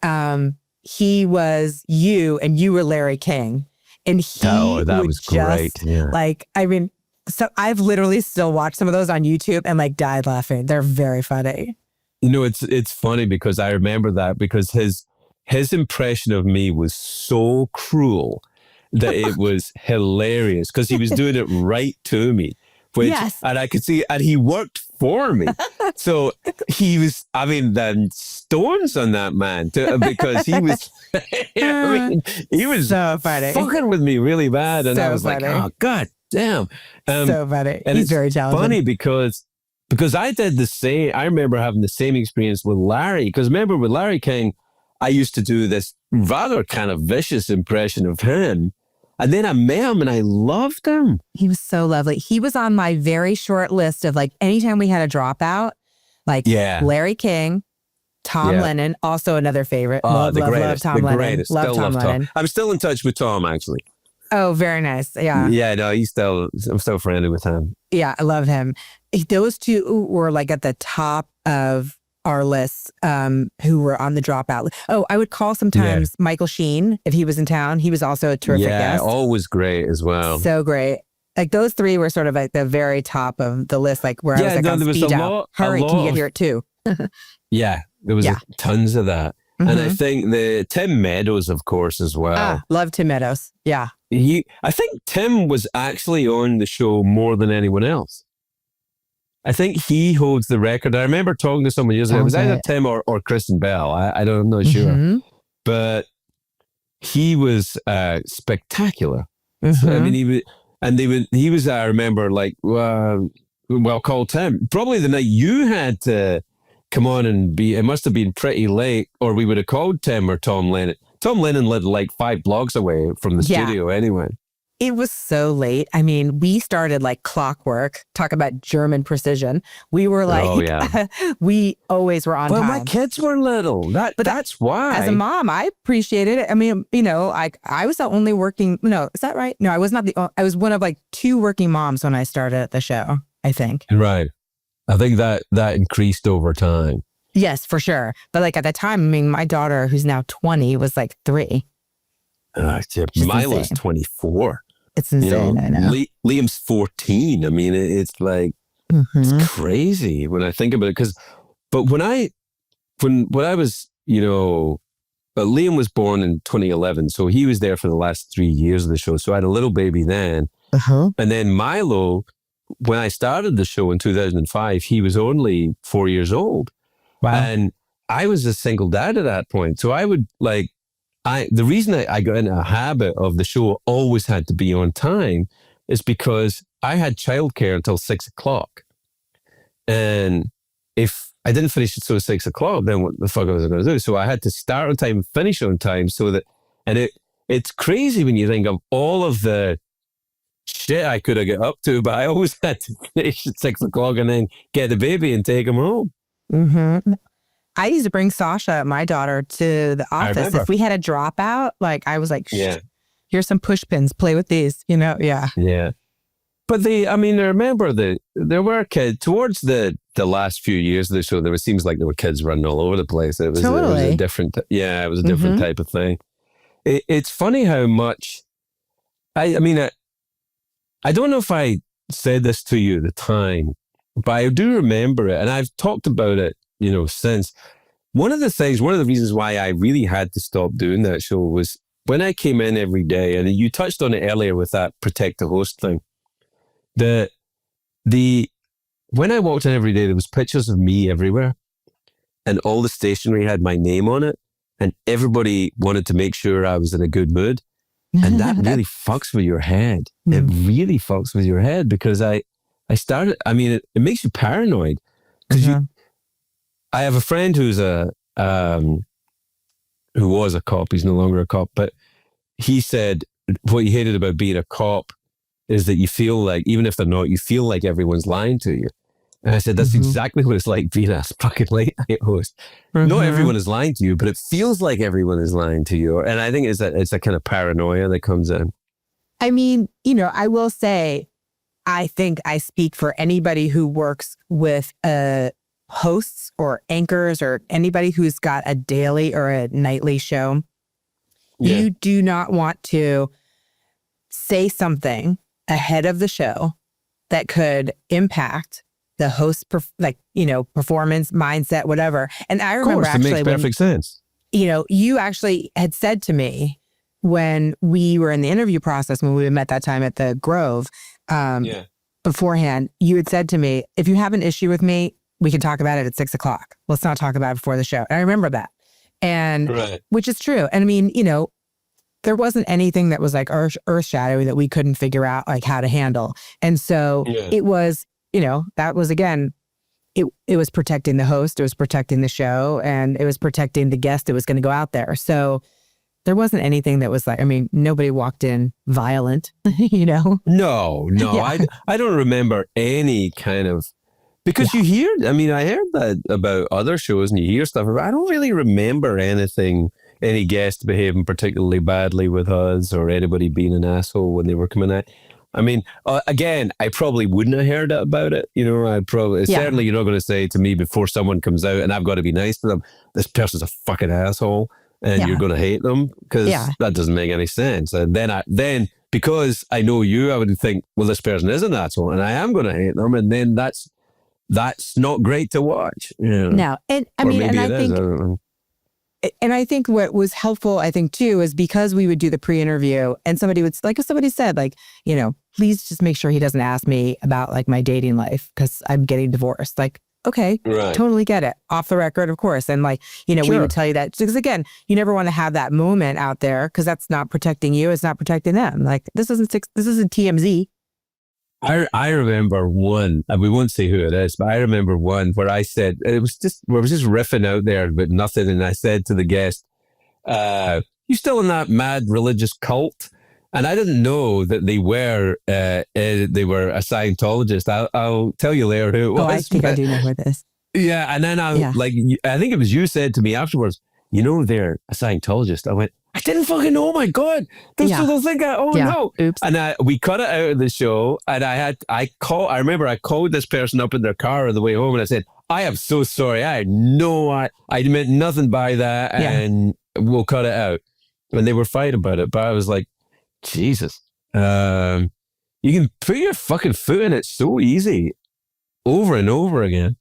he was you, and you were Larry King. And that was great. Yeah. So I've literally still watched some of those on YouTube and died laughing. They're very funny. It's funny because I remember that because his impression of me was so cruel that it was hilarious because he was doing it right to me. And I could see, and he worked for me. So he was, the stones on that man because he was, he was so funny. Fucking with me really bad. And I was funny. Like, oh, God damn. So funny. And he's very talented. Funny because I did the same. I remember having the same experience with Larry. Because remember with Larry King, I used to do this rather kind of vicious impression of him. And then I met him and I loved him. He was so lovely. He was on my very short list of anytime we had a dropout, Larry King, Tom Lennon, also another favorite. Love Tom Lennon. Love Tom Lennon. I'm still in touch with Tom, actually. Oh, very nice. Yeah. Yeah, no, I'm still friendly with him. Yeah, I love him. Those two were at the top of our lists who were on the dropout. Oh, I would call sometimes Michael Sheen if he was in town. He was also a terrific guest. Yeah, always great as well. So great. Like those three were sort of like the very top of the list, like where I was like, on speed dial. Hurry, can you get here too? Yeah, there was tons of that. Mm-hmm. And I think the Tim Meadows, of course, as well. Love Tim Meadows. Yeah. I think Tim was actually on the show more than anyone else. I think he holds the record. I remember talking to someone years ago. It was either Tim or Kristen Bell. I'm not sure. But he was spectacular. So, I mean, he was, I remember, like, call Tim. Probably the night you had to come on and it must have been pretty late, or we would have called Tim or Tom Lennon. Tom Lennon lived like 5 blocks away from the studio anyway. It was so late. I mean, we started like clockwork. Talk about German precision. We were like, we always were on time. Well, my kids were little. That's why. As a mom, I appreciated it. I mean, you know, I was the only working. No, is that right? No, I was not I was one of like 2 working moms when I started the show, I think. Right. I think that increased over time. Yes, for sure. But like at the time, I mean, my daughter, who's now 20, was like 3. Milo's 24. It's insane, I know. Liam's 14. I mean, it's like, it's crazy when I think about it. But when I was, you know, Liam was born in 2011, so he was there for the last 3 years of the show. So I had a little baby then. And then Milo, when I started the show in 2005, he was only 4 years old. Wow. And I was a single dad at that point. So I would like, the reason I got in a habit of the show always had to be on time is because I had childcare until 6 o'clock. And if I didn't finish until 6 o'clock, then what the fuck was I going to do? So I had to start on time and finish on time so that, and it's crazy when you think of all of the shit I could have got up to, but I always had to finish at 6 o'clock and then get the baby and take him home. I used to bring Sasha, my daughter, to the office. If we had a dropout, like I was like, here's some push pins, play with these, you know? Yeah. But I remember there were kids towards the last few years of the show. It seems like there were kids running all over the place. It was a different, it was a different type of thing. It's funny how much, I don't know if I said this to you at the time, but I do remember it. And I've talked about it, you know, since. One of the reasons why I really had to stop doing that show was when I came in every day, and you touched on it earlier with that protect the host thing. When I walked in every day, there was pictures of me everywhere, and all the stationery had my name on it, and everybody wanted to make sure I was in a good mood. And that really fucks with your head. It really fucks with your head because I started, it makes you paranoid because I have a friend who's who was a cop. He's no longer a cop, but he said what he hated about being a cop is that you feel like, even if they're not, you feel like everyone's lying to you. And I said, that's exactly what it's like being a fucking late night host. Not everyone is lying to you, but it feels like everyone is lying to you. And I think it's a kind of paranoia that comes in. I mean, you know, I will say, I think I speak for anybody who works with hosts or anchors or anybody who's got a daily or a nightly show. You do not want to say something ahead of the show that could impact the host's performance, mindset, whatever. And I remember it makes perfect sense. You know, you actually had said to me when we were in the interview process, when we met that time at the Grove, beforehand, you had said to me, if you have an issue with me, we can talk about it at 6 o'clock. Let's not talk about it before the show. And I remember that. And which is true. And I mean, you know, there wasn't anything that was like earth-shattering that we couldn't figure out like how to handle. And so it was, you know, that was, again, it was protecting the host, it was protecting the show, and it was protecting the guest that was going to go out there. So there wasn't anything that was like, I mean, nobody walked in violent, you know? No. I don't remember any kind of, because you hear, I mean, I heard that about other shows and you hear stuff, but I don't really remember any guests behaving particularly badly with us or anybody being an asshole when they were coming out. I mean, again, I probably wouldn't have heard about it. You know, certainly you're not going to say to me before someone comes out and I've got to be nice to them, this person's a fucking asshole and you're going to hate them because that doesn't make any sense. And then because I know you, I would think, well, this person is an asshole and I am going to hate them. And then that's not great to watch. No. And I mean, and I think, I don't know. And I think what was helpful, I think too, is because we would do the pre-interview and somebody would, like if somebody said like, please just make sure he doesn't ask me about like my dating life because I'm getting divorced. Like, okay, totally get it. Off the record, of course. And like, we would tell you that because again, you never want to have that moment out there because that's not protecting you. It's not protecting them. Like this isn't TMZ. I remember one, and we won't say who it is, but I remember one where I said, I was just riffing out there about nothing. And I said to the guest, you still in that mad religious cult? And I didn't know that they were a Scientologist. I'll tell you later who it was. Oh, I think I do know who it is. Yeah. And then I think it was you said to me afterwards, they're a Scientologist. I went, I didn't fucking know. Oh my God. They'll think no. Oops. And we cut it out of the show. And I remember I called this person up in their car on the way home and I said, I am so sorry. I meant nothing by that. And we'll cut it out. And they were fine about it. But I was like, Jesus. You can put your fucking foot in it so easy over and over again.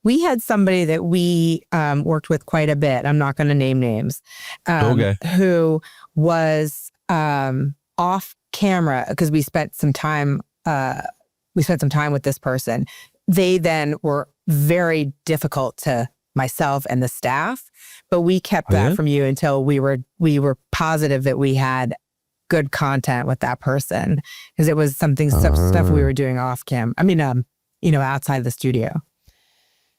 We had somebody that we worked with quite a bit. I'm not going to name names. Who was off camera because we spent some time. With this person. They then were very difficult to myself and the staff, but we kept that from you until we were positive that we had good content with that person because it was stuff we were doing off cam. I mean, outside the studio.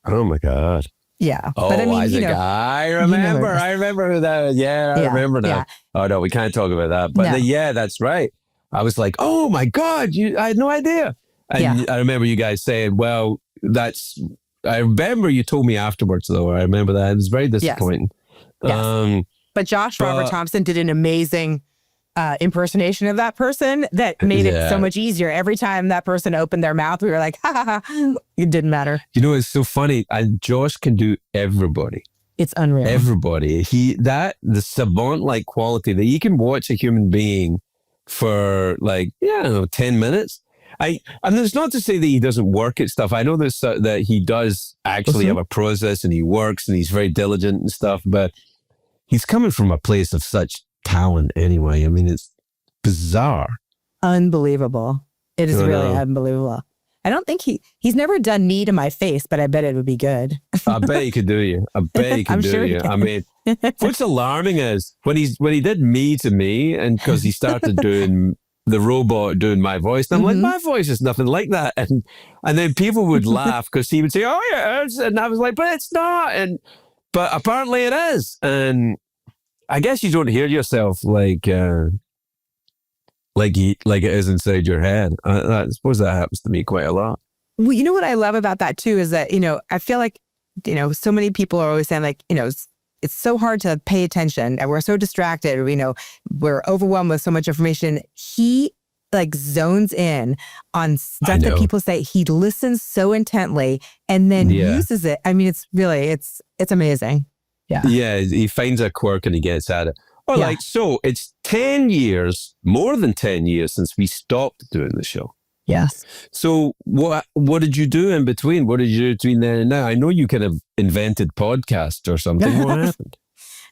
Oh my God. Yeah. Oh, but I mean, Isaac, I remember who that was. Yeah, I remember now. Yeah. Oh no, we can't talk about that. But that's right. I was like, oh my God, I had no idea. And I remember you guys saying, well, I remember you told me afterwards though. I remember that. It was very disappointing. Yes. But Josh Robert Thompson did an amazing impersonation of that person that made it so much easier. Every time that person opened their mouth, we were like, ha ha ha. It didn't matter. It's so funny. And Josh can do everybody. It's unreal. Everybody. The savant-like quality that you can watch a human being for 10 minutes. And it's not to say that he doesn't work at stuff. I know that he does actually have a process and he works and he's very diligent and stuff, but he's coming from a place of such talent anyway. I mean, it's bizarre. Unbelievable. It is really unbelievable. I don't think he's never done knee to my face, but I bet it would be good. I bet he could do you. I bet he could do you. I mean, what's alarming is when he did me to me, and because he started doing the robot doing my voice, and I'm like, my voice is nothing like that. And then people would laugh because he would say, oh yeah, and I was like, but it's not. But apparently it is. And I guess you don't hear yourself like it is inside your head. I suppose that happens to me quite a lot. Well, you know what I love about that too is that, I feel like, so many people are always saying like, it's so hard to pay attention and we're so distracted, we're overwhelmed with so much information. He zones in on stuff that people say. He listens so intently and then uses it. I mean, it's amazing. Yeah. Yeah. He finds a quirk and he gets at it. Or so it's 10 years, more than 10 years since we stopped doing the show. Yes. So what did you do in between? What did you do between then and now? I know you kind of invented podcasts or something. What happened?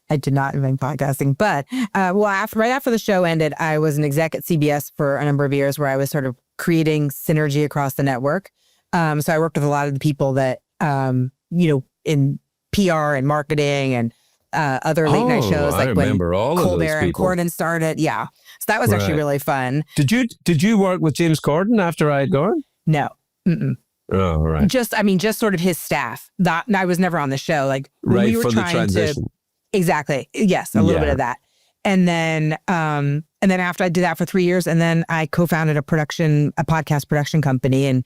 I did not invent podcasting, but right after the show ended, I was an exec at CBS for a number of years where I was sort of creating synergy across the network. So I worked with a lot of the people that, in PR and marketing and other late night shows like when Colbert and Corden started. Yeah. So that was actually really fun. Did you work with James Corden after I had gone? No. Mm-mm. Oh, right. Just sort of his staff. That I was never on the show. Like right, we were for trying the transition. Exactly. Yes. A little bit of that. And then after I did that for 3 years, and then I co-founded a podcast production company. And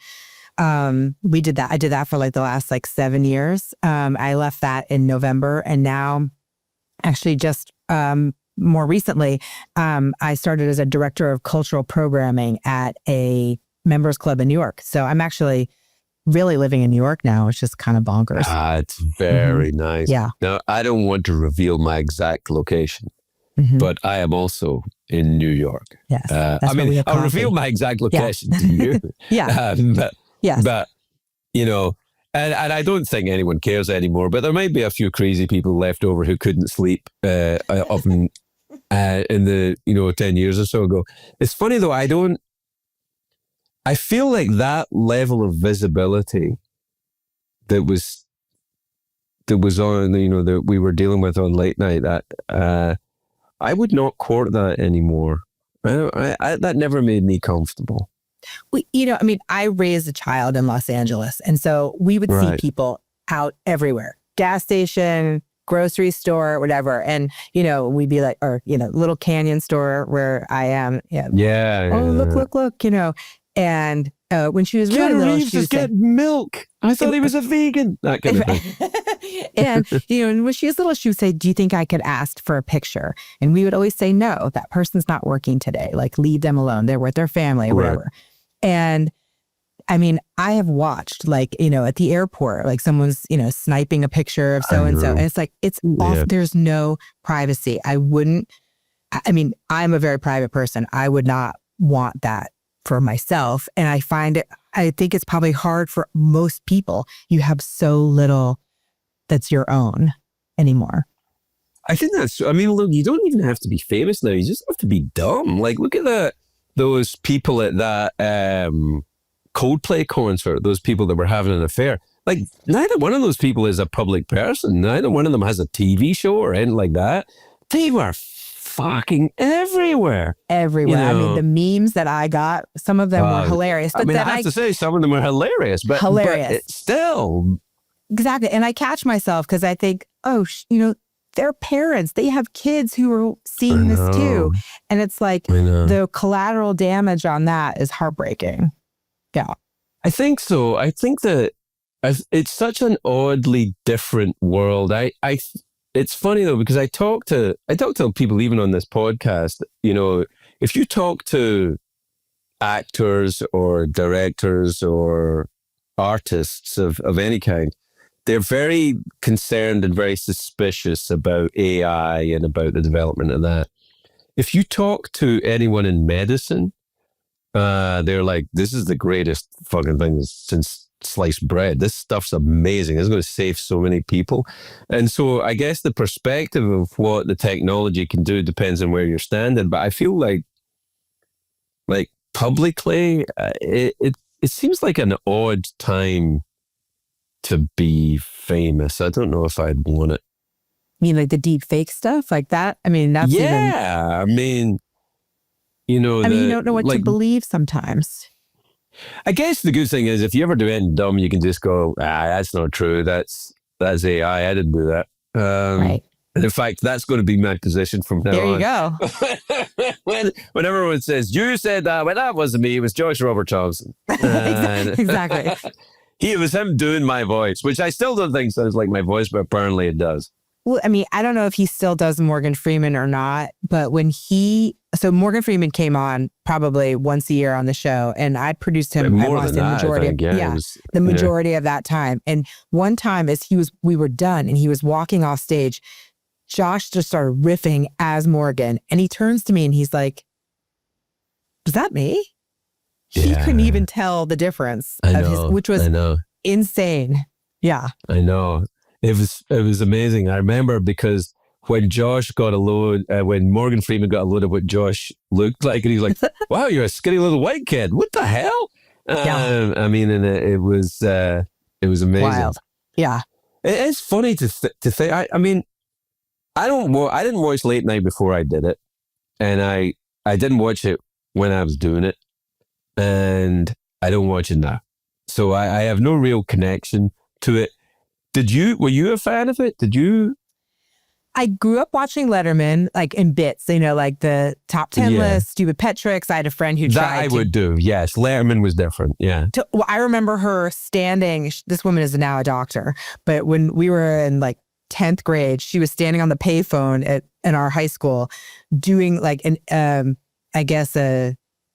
we did that. I did that for the last 7 years. I left that in November, and now actually just more recently, I started as a director of cultural programming at a members club in New York. So I'm actually really living in New York now. It's just kind of bonkers. It's very nice. Yeah. Now, I don't want to reveal my exact location. but I am also in New York. Yes. I mean, I'll reveal my exact location to you. Yeah. But, you know, and I don't think anyone cares anymore, but there might be a few crazy people left over who couldn't sleep up in the, 10 years or so ago. It's funny though, I feel like that level of visibility that was on, that we were dealing with on late night, that I would not court that anymore. That never made me comfortable. Well, I raised a child in Los Angeles, and so we would see people out everywhere, gas station, grocery store, whatever. And, we'd be like, or, little Canyon store where I am. Yeah. Oh, look, And when she was really little, she was get milk. I thought he was a vegan. That kind of thing. And, when she was little, she would say, do you think I could ask for a picture? And we would always say, no, that person's not working today. Like, leave them alone. They're with their family or whatever. And I mean, I have watched, like, at the airport, like someone's, sniping a picture of so-and-so. And it's like, it's off. There's no privacy. I'm a very private person. I would not want that for myself. And I think it's probably hard for most people. You have so little that's your own anymore. I think look, you don't even have to be famous now. You just have to be dumb. Like, look at those people at that Coldplay concert, those people that were having an affair. Like, neither one of those people is a public person. Neither one of them has a TV show or anything like that. They were fucking everywhere. Everywhere. The memes that I got, some of them were hilarious. But I have to say, some of them were hilarious. But still. Exactly. And I catch myself because I think, they're parents. They have kids who are seeing this too. And it's like the collateral damage on that is heartbreaking. Yeah. I think so. I think that it's such an oddly different world. It's funny though, because I talk to people even on this podcast, if you talk to actors or directors or artists of any kind, they're very concerned and very suspicious about AI and about the development of that. If you talk to anyone in medicine, they're like, this is the greatest fucking thing since sliced bread. This stuff's amazing. It's going to save so many people. And so I guess the perspective of what the technology can do depends on where you're standing. But I feel like publicly, it seems like an odd time to be famous. I don't know if I'd want it. You mean like the deep fake stuff like that? That's you don't know what to believe sometimes. I guess the good thing is if you ever do anything dumb, you can just go, that's not true. That's AI. I didn't do that. Right. And in fact, that's going to be my position from now on. There you go. when everyone says, you said that, well, that wasn't me. It was Joyce Robert Thompson. Exactly. It was him doing my voice, which I still don't think sounds like my voice, but apparently it does. Well, I don't know if he still does Morgan Freeman or not, but so Morgan Freeman came on probably once a year on the show, and I produced him. More than that, the majority of that time. And one time as we were done and he was walking off stage, Josh just started riffing as Morgan, and he turns to me and he's like, was that me? He couldn't even tell the difference which was insane. Yeah. I know. It was amazing. I remember because when Josh got a load, when Morgan Freeman got a load of what Josh looked like, and he's like, wow, you're a skinny little white kid. What the hell? And it was amazing. Wild. Yeah. It's funny to think. I didn't watch Late Night before I did it. And I didn't watch it when I was doing it. And I don't watch it now. So I have no real connection to it. Were you a fan of it? Did you? I grew up watching Letterman, like in bits, like the top 10 list, stupid pet tricks. I had a friend who tried that I would do. Yes. Letterman was different. Yeah. I remember her standing, this woman is now a doctor, but when we were in like 10th grade, she was standing on the payphone in our high school doing like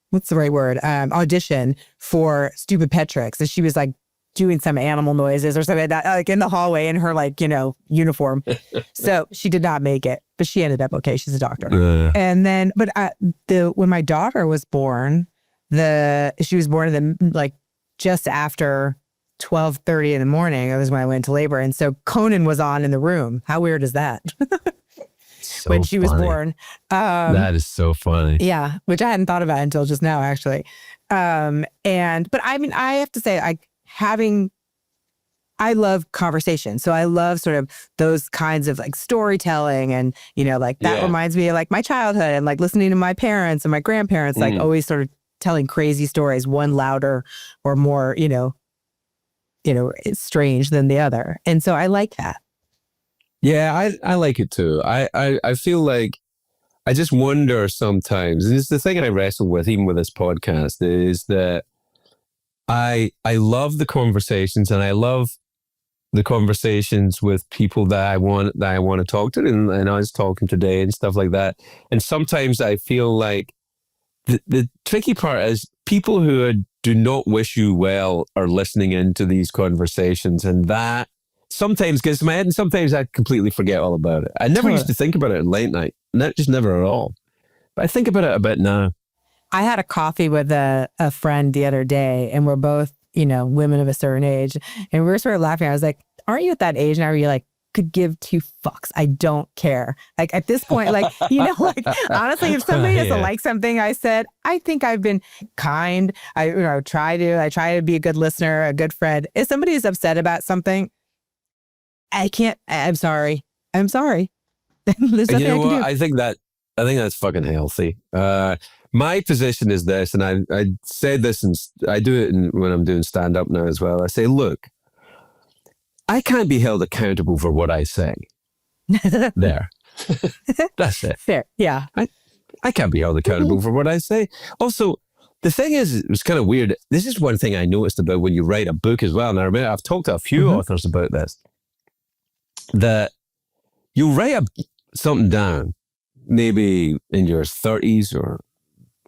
what's the right word? Audition for Stupid Pet Tricks. And she was like doing some animal noises or something like that, like in the hallway in her uniform. So she did not make it, but she ended up okay. She's a doctor. And then, but when my daughter was born, she was born in the just after 12:30 in the morning. That was when I went into labor, and so Conan was on in the room. How weird is that? So when she was born. That is so funny. Yeah, which I hadn't thought about until just now, actually. But I mean, I have to say, I love conversation. So I love sort of those kinds of storytelling, and that reminds me of my childhood and listening to my parents and my grandparents, always sort of telling crazy stories, one louder or more, it's strange than the other. And so I like that. Yeah, I like it too. I feel like I just wonder sometimes, and it's the thing I wrestle with even with this podcast, is that I love the conversations, and I love the conversations with people that I want to talk to, and I was talking today and stuff like that. And sometimes I feel like the tricky part is people who do not wish you well are listening into these conversations, and that sometimes gets to my head, and sometimes I completely forget all about it. I never used to think about it at late night, just never at all. But I think about it a bit now. I had a coffee with a friend the other day, and we're both, women of a certain age, and we were sort of laughing. I was like, aren't you at that age now where you could give two fucks? I don't care. At this point, honestly, if somebody doesn't like something I said, I think I've been kind. I try to be a good listener, a good friend. If somebody is upset about something, I'm sorry. There's nothing I can do. I think that's fucking healthy. My position is this, and I say this, and I do it when I'm doing stand-up now as well. I say, look, I can't be held accountable for what I say. There. That's it. Fair. Yeah. I can't be held accountable for what I say. Also, the thing is, it was kind of weird. This is one thing I noticed about when you write a book as well. And I remember I've talked to a few authors about this, that you write something down, maybe in your 30s or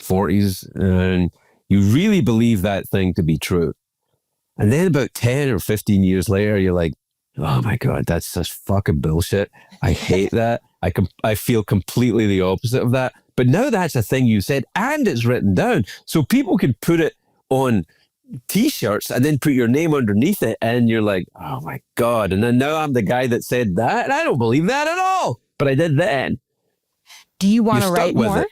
40s, and you really believe that thing to be true. And then about 10 or 15 years later, you're like, oh my God, that's such fucking bullshit. I hate that. I feel completely the opposite of that. But now that's a thing you said, and it's written down. So people can put it on T-shirts and then put your name underneath it, and you're like, oh my God. And then now I'm the guy that said that, and I don't believe that at all. But I did then. Do you want to write more?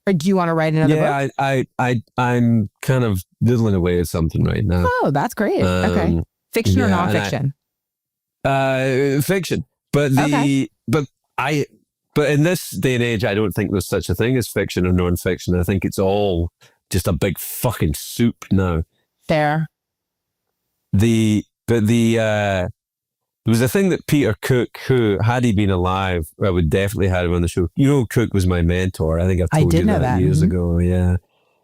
Or do you want to write another book? Yeah, I'm kind of diddling away at something right now. Oh, that's great. Okay. Fiction or nonfiction? Fiction. But but in this day and age, I don't think there's such a thing as fiction or nonfiction. I think it's all just a big fucking soup now. Fair. There was a thing that Peter Cook, who, had he been alive, I would definitely have him on the show. Cook was my mentor. I think I've told you that years ago. Yeah.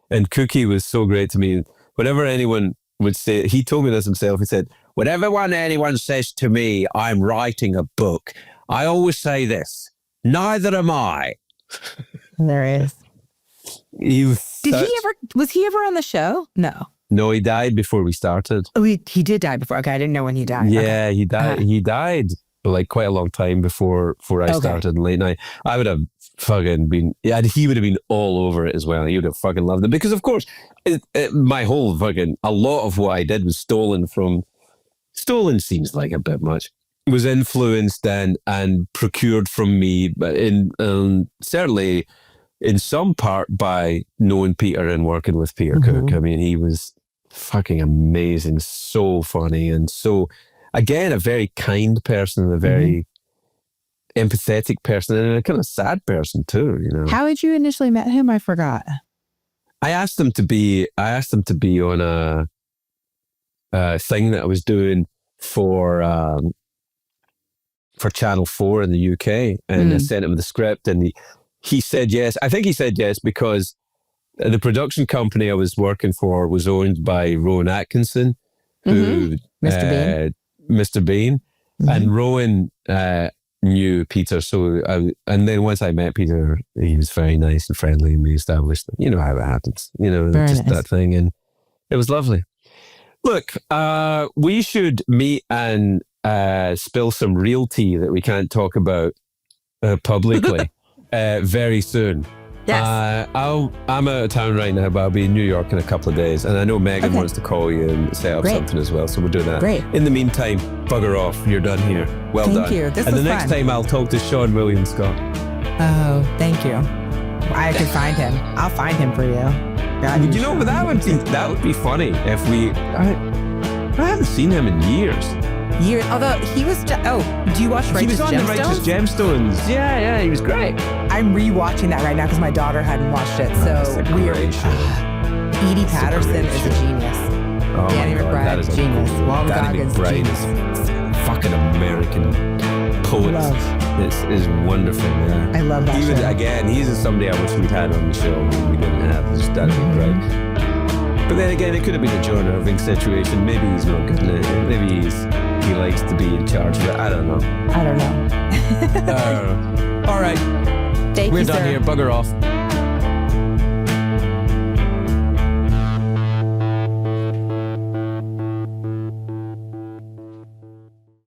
And Cookie was so great to me. Whenever anyone would say, he told me this himself, he said, whenever anyone says to me, I'm writing a book, I always say this, neither am I. There is. Was he ever on the show? No. No, he died before we started. Oh, he did die before. Okay, I didn't know when he died. Yeah, okay. He died. He died quite a long time before I started in late night. I would have fucking been, he would have been all over it as well. He would have fucking loved it because, of course, my whole a lot of what I did was stolen seems like a bit much. It was influenced and procured from me, but certainly in some part by knowing Peter and working with Peter Cook. I mean, he was fucking amazing, so funny, and so, again, a very kind person, a very empathetic person, and a kind of sad person too, How had you initially met him? I forgot. I asked him to be on a thing that I was doing for Channel 4 in the UK, and I sent him the script, and he said yes. I think he said yes because the production company I was working for was owned by Rowan Atkinson, who Mr. Bean, and Rowan knew Peter. So, and then once I met Peter, he was very nice and friendly, and we established, how it happens, Very just nice. that thing, and it was lovely. Look, we should meet and spill some real tea that we can't talk about publicly very soon. Yes. I'm out of town right now, but I'll be in New York in a couple of days. And I know Megan wants to call you and set up something as well. So we'll do that. Great. In the meantime, bugger off. You're done here. Well done. Thank you. This and was the next fun. time I'll talk to Sean William Scott. Oh, thank you. I could find him. I'll find him for you. God, You know, but that would be funny if we. I haven't seen him in years. Although he was. Do you watch Righteous Gemstones? He was on the Righteous Gemstones. Yeah, he was great. I'm rewatching that right now because my daughter hadn't watched it. So weird. Edie Patterson is a genius. Oh Danny my God, McBride that is is genius. Walton Danny Goggins McBride genius. is fucking American poet. Love. Is wonderful. Yeah. I love that. He's somebody I wish we'd had on the show. We didn't have. It's Danny McBride. But then again, it could have been a John Irving situation. Maybe he's not good at it. Maybe he likes to be in charge of it. I don't know. I don't know. All right. Thank We're you, done sir. here. Bugger off.